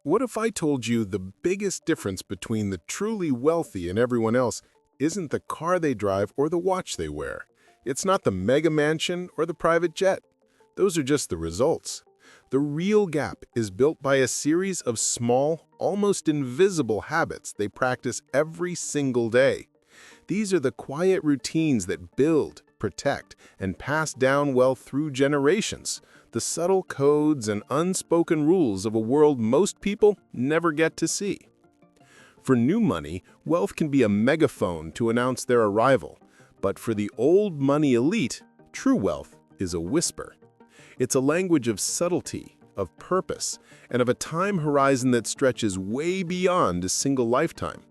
What if I told you the biggest difference between the truly wealthy and everyone else isn't the car they drive or the watch they wear? It's not the mega mansion or the private jet. Those are just the results. The real gap is built by a series of small, almost invisible habits they practice every single day. These are the quiet routines that build, protect, and pass down wealth through generations, the subtle codes and unspoken rules of a world most people never get to see. For new money, wealth can be a megaphone to announce their arrival, but for the old money elite, true wealth is a whisper. It's a language of subtlety, of purpose, and of a time horizon that stretches way beyond a single lifetime.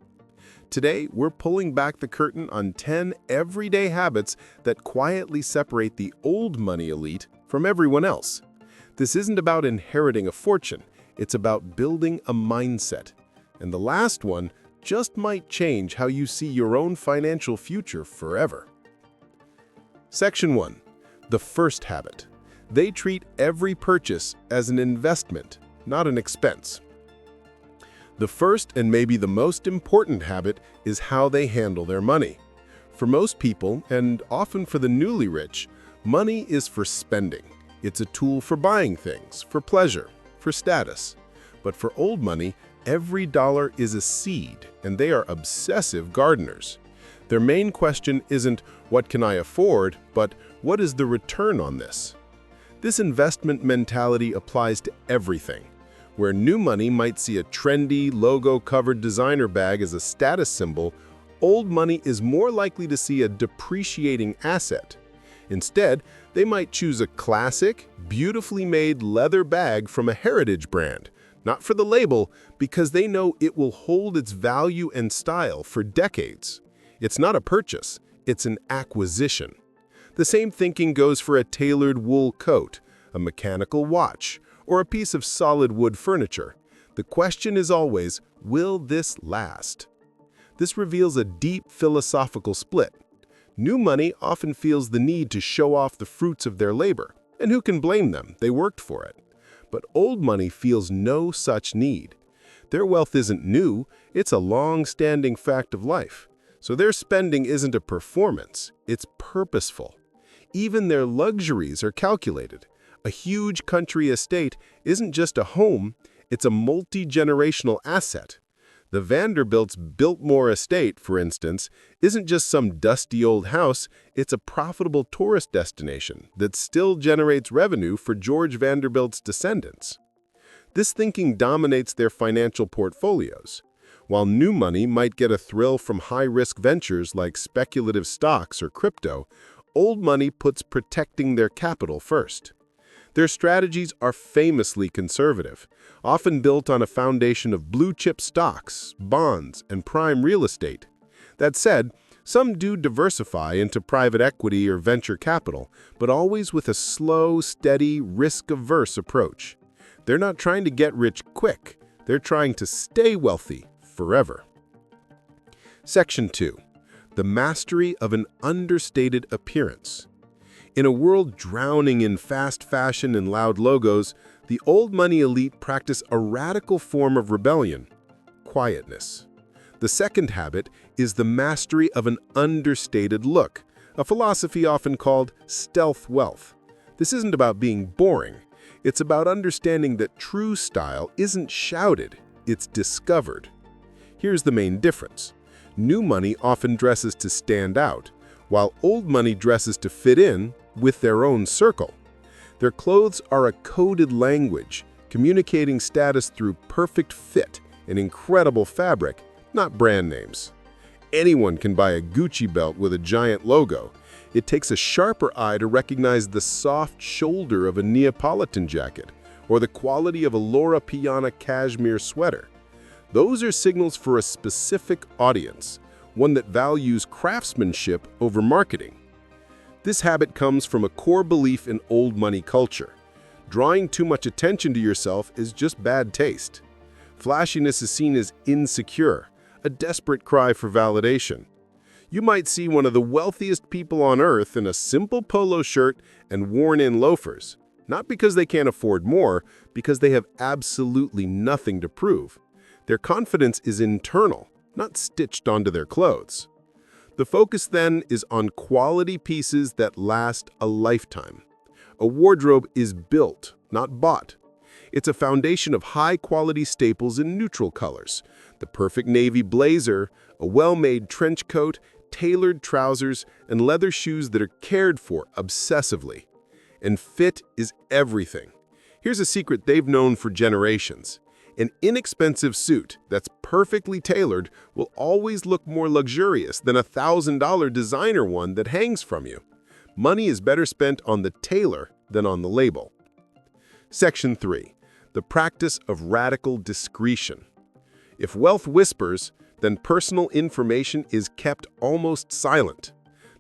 Today, we're pulling back the curtain on 10 everyday habits that quietly separate the old money elite from everyone else. This isn't about inheriting a fortune, it's about building a mindset. And the last one just might change how you see your own financial future forever. Section 1. The first habit. They treat every purchase as an investment, not an expense. The first and maybe the most important habit is how they handle their money. For most people, and often for the newly rich, money is for spending. It's a tool for buying things, for pleasure, for status. But for old money, every dollar is a seed, and they are obsessive gardeners. Their main question isn't, what can I afford, but what is the return on this? This investment mentality applies to everything. Where new money might see a trendy, logo-covered designer bag as a status symbol, old money is more likely to see a depreciating asset. Instead, they might choose a classic, beautifully made leather bag from a heritage brand, not for the label, because they know it will hold its value and style for decades. It's not a purchase, it's an acquisition. The same thinking goes for a tailored wool coat, a mechanical watch, or a piece of solid wood furniture. The question is always, will this last? This reveals a deep philosophical split. New money often feels the need to show off the fruits of their labor, and who can blame them? They worked for it. But old money feels no such need. Their wealth isn't new, it's a long-standing fact of life. So their spending isn't a performance, it's purposeful. Even their luxuries are calculated. A huge country estate isn't just a home, it's a multi-generational asset. The Vanderbilt's Biltmore Estate, for instance, isn't just some dusty old house, it's a profitable tourist destination that still generates revenue for George Vanderbilt's descendants. This thinking dominates their financial portfolios. While new money might get a thrill from high-risk ventures like speculative stocks or crypto, old money puts protecting their capital first. Their strategies are famously conservative, often built on a foundation of blue-chip stocks, bonds, and prime real estate. That said, some do diversify into private equity or venture capital, but always with a slow, steady, risk-averse approach. They're not trying to get rich quick, they're trying to stay wealthy forever. Section 2. The mastery of an understated appearance. In a world drowning in fast fashion and loud logos, the old money elite practice a radical form of rebellion: quietness. The second habit is the mastery of an understated look, a philosophy often called stealth wealth. This isn't about being boring. It's about understanding that true style isn't shouted, it's discovered. Here's the main difference. New money often dresses to stand out, while old money dresses to fit in with their own circle. Their clothes are a coded language, communicating status through perfect fit and incredible fabric, not brand names. Anyone can buy a Gucci belt with a giant logo. It takes a sharper eye to recognize the soft shoulder of a Neapolitan jacket or the quality of a Loro Piana cashmere sweater. Those are signals for a specific audience, one that values craftsmanship over marketing. This habit comes from a core belief in old money culture. Drawing too much attention to yourself is just bad taste. Flashiness is seen as insecure, a desperate cry for validation. You might see one of the wealthiest people on earth in a simple polo shirt and worn-in loafers. Not because they can't afford more, because they have absolutely nothing to prove. Their confidence is internal, not stitched onto their clothes. The focus then is on quality pieces that last a lifetime. A wardrobe is built, not bought. It's a foundation of high-quality staples in neutral colors. The perfect navy blazer, a well-made trench coat, tailored trousers, and leather shoes that are cared for obsessively. And fit is everything. Here's a secret they've known for generations. An inexpensive suit that's perfectly tailored will always look more luxurious than a $1,000 designer one that hangs from you. Money is better spent on the tailor than on the label. Section 3. The practice of radical discretion. If wealth whispers, then personal information is kept almost silent.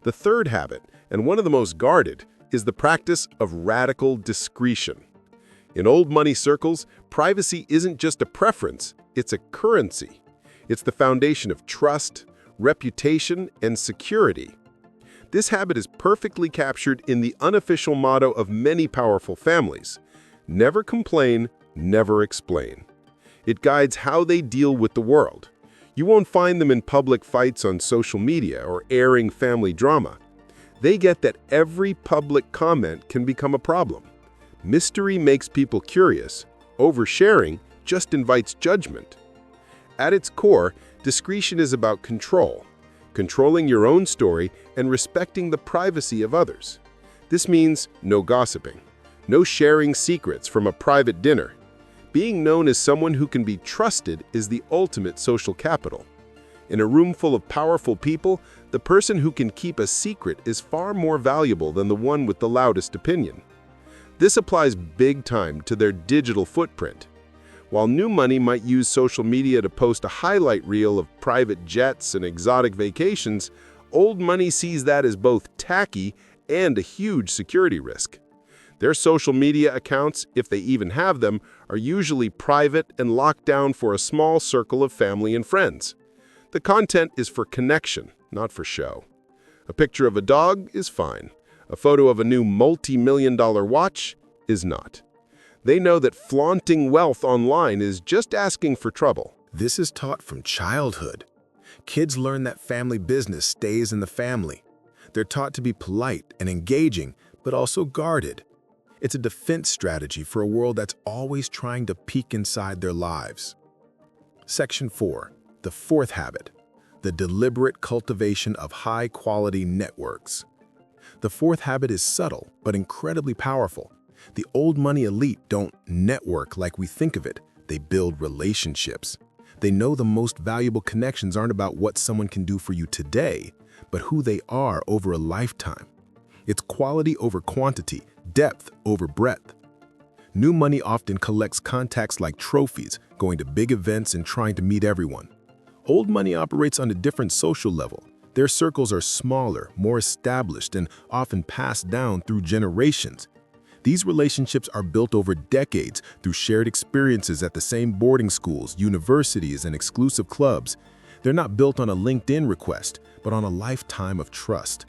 The third habit, and one of the most guarded, is the practice of radical discretion. In old money circles, privacy isn't just a preference, it's a currency. It's the foundation of trust, reputation, and security. This habit is perfectly captured in the unofficial motto of many powerful families: never complain, never explain. It guides how they deal with the world. You won't find them in public fights on social media or airing family drama. They get that every public comment can become a problem. Mystery makes people curious. Oversharing just invites judgment. At its core, discretion is about control, controlling your own story and respecting the privacy of others. This means no gossiping, no sharing secrets from a private dinner. Being known as someone who can be trusted is the ultimate social capital. In a room full of powerful people, the person who can keep a secret is far more valuable than the one with the loudest opinion. This applies big time to their digital footprint. While new money might use social media to post a highlight reel of private jets and exotic vacations, old money sees that as both tacky and a huge security risk. Their social media accounts, if they even have them, are usually private and locked down for a small circle of family and friends. The content is for connection, not for show. A picture of a dog is fine. A photo of a new multi-million-dollar watch is not. They know that flaunting wealth online is just asking for trouble. This is taught from childhood. Kids learn that family business stays in the family. They're taught to be polite and engaging, but also guarded. It's a defense strategy for a world that's always trying to peek inside their lives. Section 4. The fourth habit. The deliberate cultivation of high-quality networks. The fourth habit is subtle, but incredibly powerful. The old money elite don't network like we think of it. They build relationships. They know the most valuable connections aren't about what someone can do for you today, but who they are over a lifetime. It's quality over quantity, depth over breadth. New money often collects contacts like trophies, going to big events and trying to meet everyone. Old money operates on a different social level. Their circles are smaller, more established, and often passed down through generations. These relationships are built over decades through shared experiences at the same boarding schools, universities, and exclusive clubs. They're not built on a LinkedIn request, but on a lifetime of trust.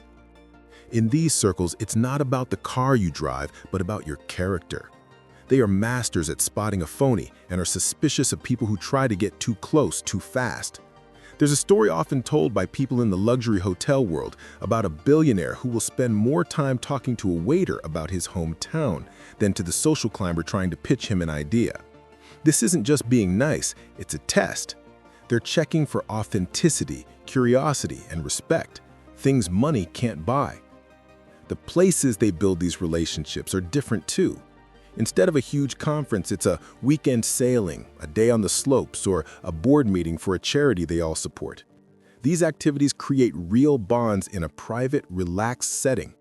In these circles, it's not about the car you drive, but about your character. They are masters at spotting a phony and are suspicious of people who try to get too close too fast. There's a story often told by people in the luxury hotel world about a billionaire who will spend more time talking to a waiter about his hometown than to the social climber trying to pitch him an idea. This isn't just being nice, it's a test. They're checking for authenticity, curiosity, and respect, things money can't buy. The places they build these relationships are different too. Instead of a huge conference, it's a weekend sailing, a day on the slopes, or a board meeting for a charity they all support. These activities create real bonds in a private, relaxed setting.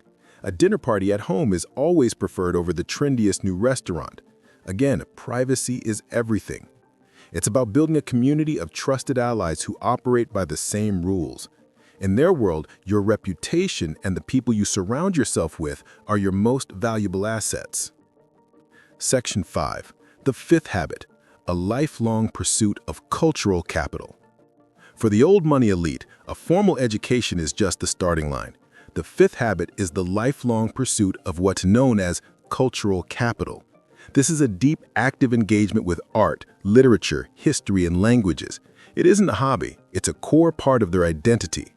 A dinner party at home is always preferred over the trendiest new restaurant. Again, privacy is everything. It's about building a community of trusted allies who operate by the same rules. In their world, your reputation and the people you surround yourself with are your most valuable assets. Section 5. The fifth habit, a lifelong pursuit of cultural capital. For the old money elite, a formal education is just the starting line. The fifth habit is the lifelong pursuit of what's known as cultural capital. This is a deep, active engagement with art, literature, history, and languages. It isn't a hobby, it's a core part of their identity.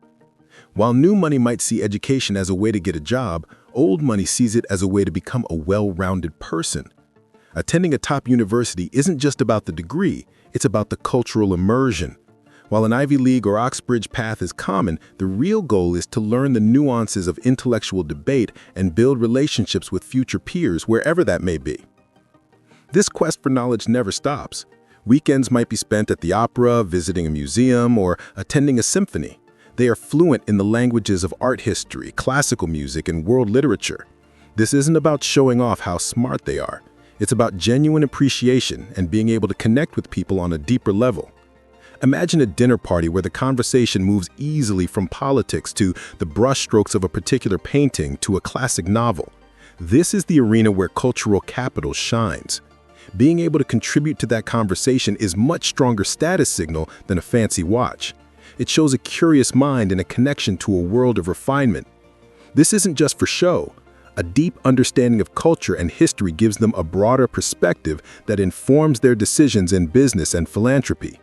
While new money might see education as a way to get a job, old money sees it as a way to become a well-rounded person. Attending a top university isn't just about the degree, it's about the cultural immersion. While an Ivy League or Oxbridge path is common, the real goal is to learn the nuances of intellectual debate and build relationships with future peers wherever that may be. This quest for knowledge never stops. Weekends might be spent at the opera, visiting a museum, or attending a symphony. They are fluent in the languages of art history, classical music, and world literature. This isn't about showing off how smart they are. It's about genuine appreciation and being able to connect with people on a deeper level. Imagine a dinner party where the conversation moves easily from politics to the brushstrokes of a particular painting to a classic novel. This is the arena where cultural capital shines. Being able to contribute to that conversation is a much stronger status signal than a fancy watch. It shows a curious mind and a connection to a world of refinement. This isn't just for show. A deep understanding of culture and history gives them a broader perspective that informs their decisions in business and philanthropy.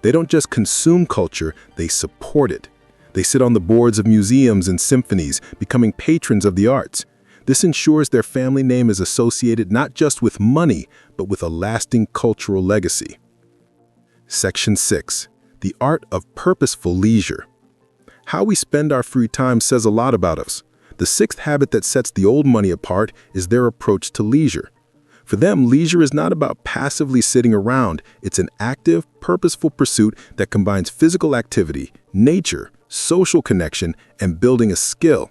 They don't just consume culture, they support it. They sit on the boards of museums and symphonies, becoming patrons of the arts. This ensures their family name is associated not just with money, but with a lasting cultural legacy. Section 6. The art of purposeful leisure. How we spend our free time says a lot about us. The sixth habit that sets the old money apart is their approach to leisure. For them, leisure is not about passively sitting around. It's an active, purposeful pursuit that combines physical activity, nature, social connection, and building a skill.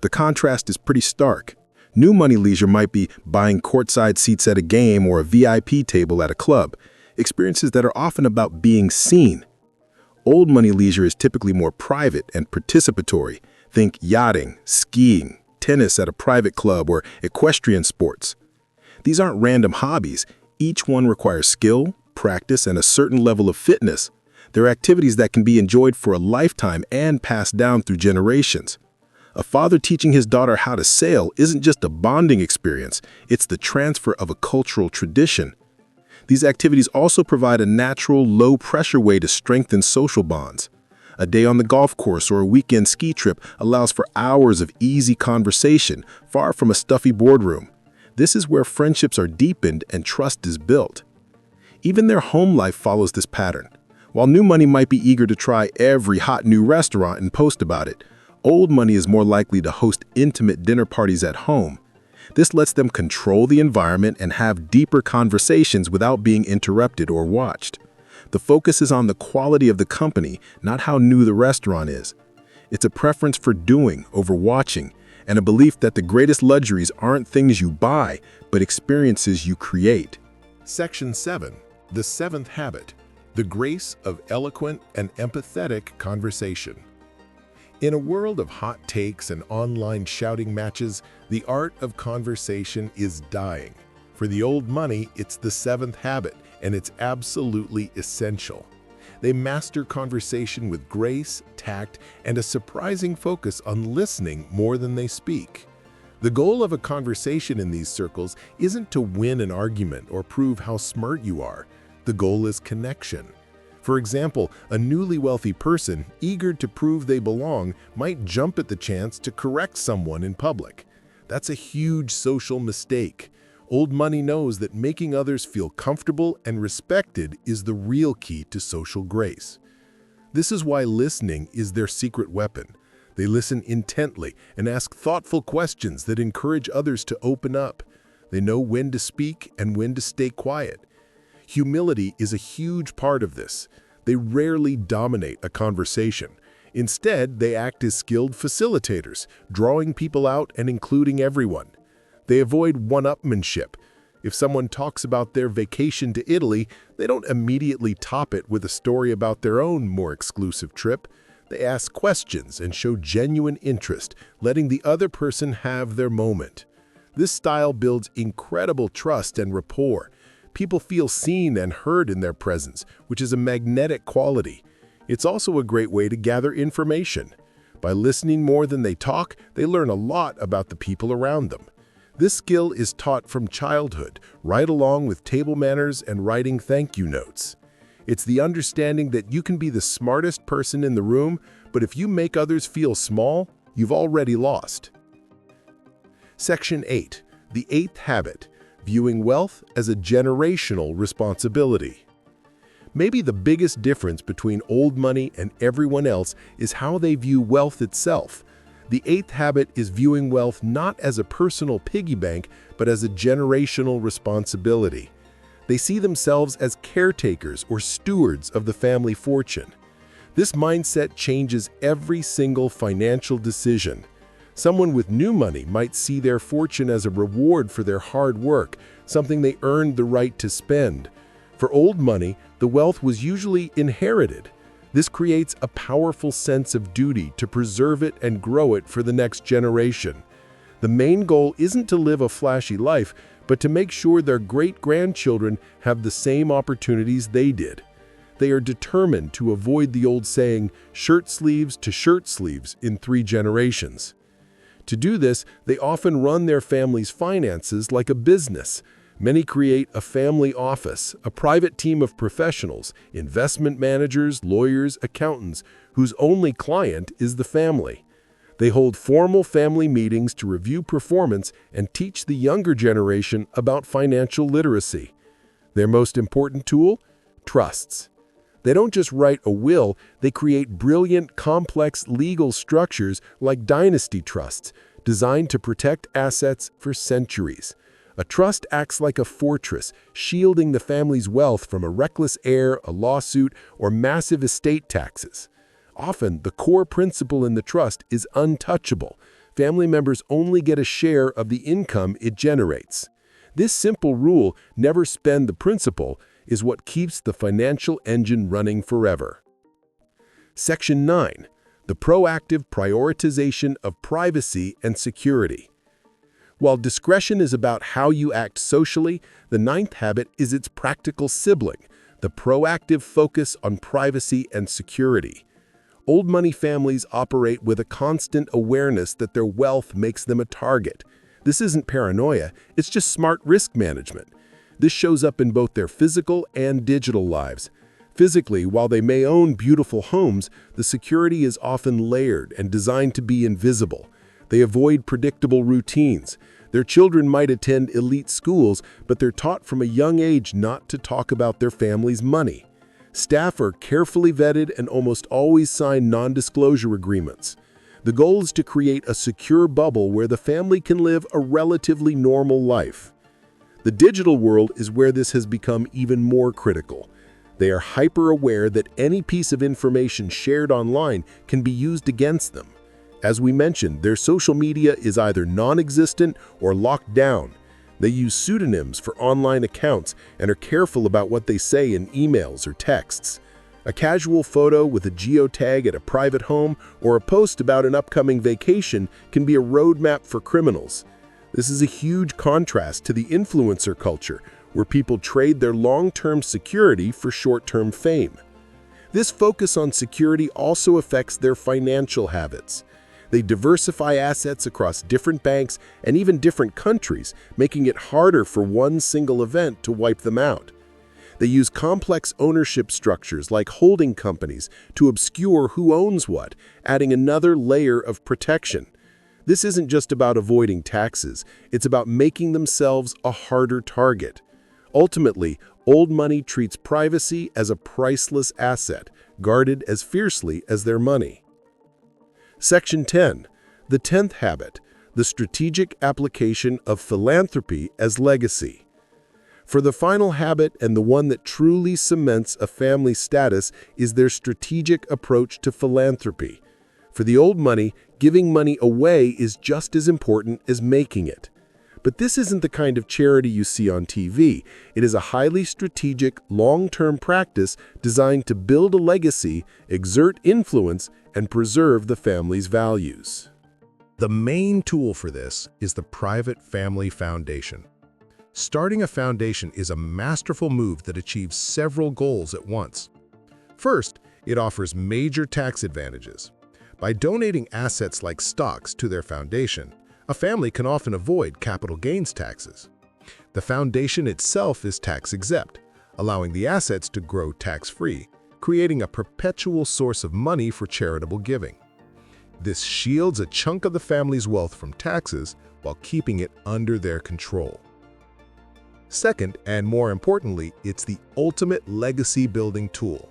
The contrast is pretty stark. New money leisure might be buying courtside seats at a game or a VIP table at a club, experiences that are often about being seen. Old money leisure is typically more private and participatory. Think yachting, skiing, tennis at a private club, or equestrian sports. These aren't random hobbies. Each one requires skill, practice, and a certain level of fitness. They're activities that can be enjoyed for a lifetime and passed down through generations. A father teaching his daughter how to sail isn't just a bonding experience, it's the transfer of a cultural tradition. These activities also provide a natural, low-pressure way to strengthen social bonds. A day on the golf course or a weekend ski trip allows for hours of easy conversation, far from a stuffy boardroom. This is where friendships are deepened and trust is built. Even their home life follows this pattern. While new money might be eager to try every hot new restaurant and post about it, old money is more likely to host intimate dinner parties at home. This lets them control the environment and have deeper conversations without being interrupted or watched. The focus is on the quality of the company, not how new the restaurant is. It's a preference for doing over watching, and a belief that the greatest luxuries aren't things you buy, but experiences you create. Section 7. The seventh habit. The grace of eloquent and empathetic conversation. In a world of hot takes and online shouting matches, the art of conversation is dying. For the old money, it's the seventh habit, and it's absolutely essential. They master conversation with grace, tact, and a surprising focus on listening more than they speak. The goal of a conversation in these circles isn't to win an argument or prove how smart you are. The goal is connection. For example, a newly wealthy person, eager to prove they belong, might jump at the chance to correct someone in public. That's a huge social mistake. Old money knows that making others feel comfortable and respected is the real key to social grace. This is why listening is their secret weapon. They listen intently and ask thoughtful questions that encourage others to open up. They know when to speak and when to stay quiet. Humility is a huge part of this. They rarely dominate a conversation. Instead, they act as skilled facilitators, drawing people out and including everyone. They avoid one-upmanship. If someone talks about their vacation to Italy, they don't immediately top it with a story about their own more exclusive trip. They ask questions and show genuine interest, letting the other person have their moment. This style builds incredible trust and rapport. People feel seen and heard in their presence, which is a magnetic quality. It's also a great way to gather information. By listening more than they talk, they learn a lot about the people around them. This skill is taught from childhood, right along with table manners and writing thank you notes. It's the understanding that you can be the smartest person in the room, but if you make others feel small, you've already lost. Section 8. The eighth habit, viewing wealth as a generational responsibility. Maybe the biggest difference between old money and everyone else is how they view wealth itself. The eighth habit is viewing wealth not as a personal piggy bank, but as a generational responsibility. They see themselves as caretakers or stewards of the family fortune. This mindset changes every single financial decision. Someone with new money might see their fortune as a reward for their hard work, something they earned the right to spend. For old money, the wealth was usually inherited. This creates a powerful sense of duty to preserve it and grow it for the next generation. The main goal isn't to live a flashy life, but to make sure their great-grandchildren have the same opportunities they did. They are determined to avoid the old saying, shirt sleeves to shirt sleeves in 3 generations. To do this, they often run their family's finances like a business. Many create a family office, a private team of professionals, investment managers, lawyers, accountants, whose only client is the family. They hold formal family meetings to review performance and teach the younger generation about financial literacy. Their most important tool? Trusts. They don't just write a will, they create brilliant, complex legal structures like dynasty trusts, designed to protect assets for centuries. A trust acts like a fortress, shielding the family's wealth from a reckless heir, a lawsuit, or massive estate taxes. Often, the core principle in the trust is untouchable. Family members only get a share of the income it generates. This simple rule, never spend the principal, is what keeps the financial engine running forever. Section 9. The proactive prioritization of privacy and security. While discretion is about how you act socially, the 9th habit is its practical sibling, the proactive focus on privacy and security. Old money families operate with a constant awareness that their wealth makes them a target. This isn't paranoia, it's just smart risk management. This shows up in both their physical and digital lives. Physically, while they may own beautiful homes, the security is often layered and designed to be invisible. They avoid predictable routines. Their children might attend elite schools, but they're taught from a young age not to talk about their family's money. Staff are carefully vetted and almost always sign non-disclosure agreements. The goal is to create a secure bubble where the family can live a relatively normal life. The digital world is where this has become even more critical. They are hyper-aware that any piece of information shared online can be used against them. As we mentioned, their social media is either non-existent or locked down. They use pseudonyms for online accounts and are careful about what they say in emails or texts. A casual photo with a geotag at a private home or a post about an upcoming vacation can be a roadmap for criminals. This is a huge contrast to the influencer culture, where people trade their long-term security for short-term fame. This focus on security also affects their financial habits. They diversify assets across different banks and even different countries, making it harder for one single event to wipe them out. They use complex ownership structures like holding companies to obscure who owns what, adding another layer of protection. This isn't just about avoiding taxes, it's about making themselves a harder target. Ultimately, old money treats privacy as a priceless asset, guarded as fiercely as their money. Section 10. The 10th habit, the strategic application of philanthropy as legacy. For the final habit and the one that truly cements a family's status is their strategic approach to philanthropy. For the old money, giving money away is just as important as making it. But this isn't the kind of charity you see on TV. It is a highly strategic, long-term practice designed to build a legacy, exert influence, and preserve the family's values. The main tool for this is the Private Family Foundation. Starting a foundation is a masterful move that achieves several goals at once. First, it offers major tax advantages. By donating assets like stocks to their foundation, A family can often avoid capital gains taxes. The foundation itself is tax-exempt, allowing the assets to grow tax-free, creating a perpetual source of money for charitable giving. This shields a chunk of the family's wealth from taxes while keeping it under their control. Second, and more importantly, it's the ultimate legacy-building tool.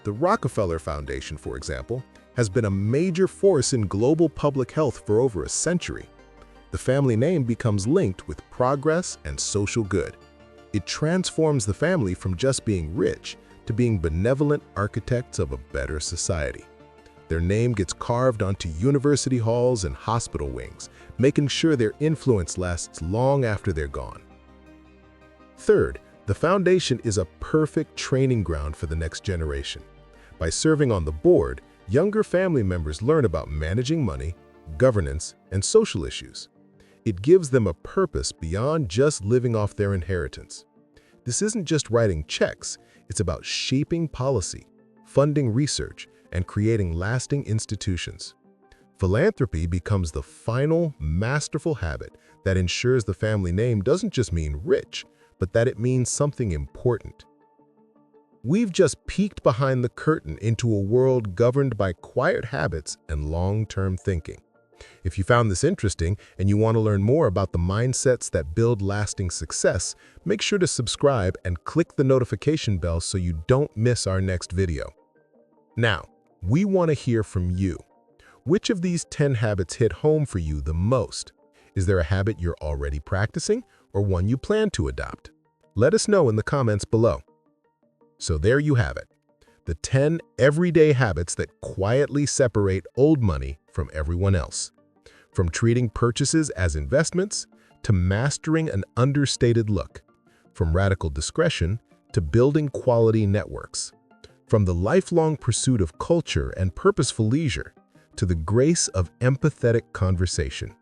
The Rockefeller Foundation, for example, has been a major force in global public health for over a century. The family name becomes linked with progress and social good. It transforms the family from just being rich to being benevolent architects of a better society. Their name gets carved onto university halls and hospital wings, making sure their influence lasts long after they're gone. Third, the foundation is a perfect training ground for the next generation. By serving on the board, younger family members learn about managing money, governance, and social issues. It gives them a purpose beyond just living off their inheritance. This isn't just writing checks, it's about shaping policy, funding research, and creating lasting institutions. Philanthropy becomes the final, masterful habit that ensures the family name doesn't just mean rich, but that it means something important. We've just peeked behind the curtain into a world governed by quiet habits and long-term thinking. If you found this interesting and you want to learn more about the mindsets that build lasting success, make sure to subscribe and click the notification bell so you don't miss our next video. Now, we want to hear from you. Which of these 10 habits hit home for you the most? Is there a habit you're already practicing or one you plan to adopt? Let us know in the comments below. So there you have it, the 10 everyday habits that quietly separate old money from everyone else. From treating purchases as investments to mastering an understated look, from radical discretion to building quality networks, from the lifelong pursuit of culture and purposeful leisure to the grace of empathetic conversation.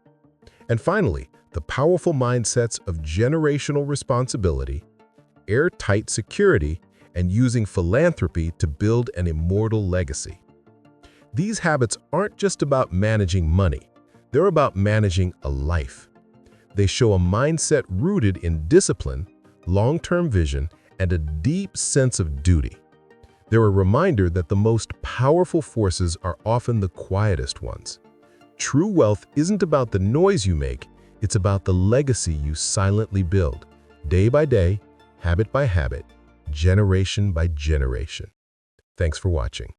And finally, the powerful mindsets of generational responsibility, airtight security, and using philanthropy to build an immortal legacy. These habits aren't just about managing money, they're about managing a life. They show a mindset rooted in discipline, long-term vision, and a deep sense of duty. They're a reminder that the most powerful forces are often the quietest ones. True wealth isn't about the noise you make, it's about the legacy you silently build, day by day, habit by habit, generation by generation. Thanks for watching.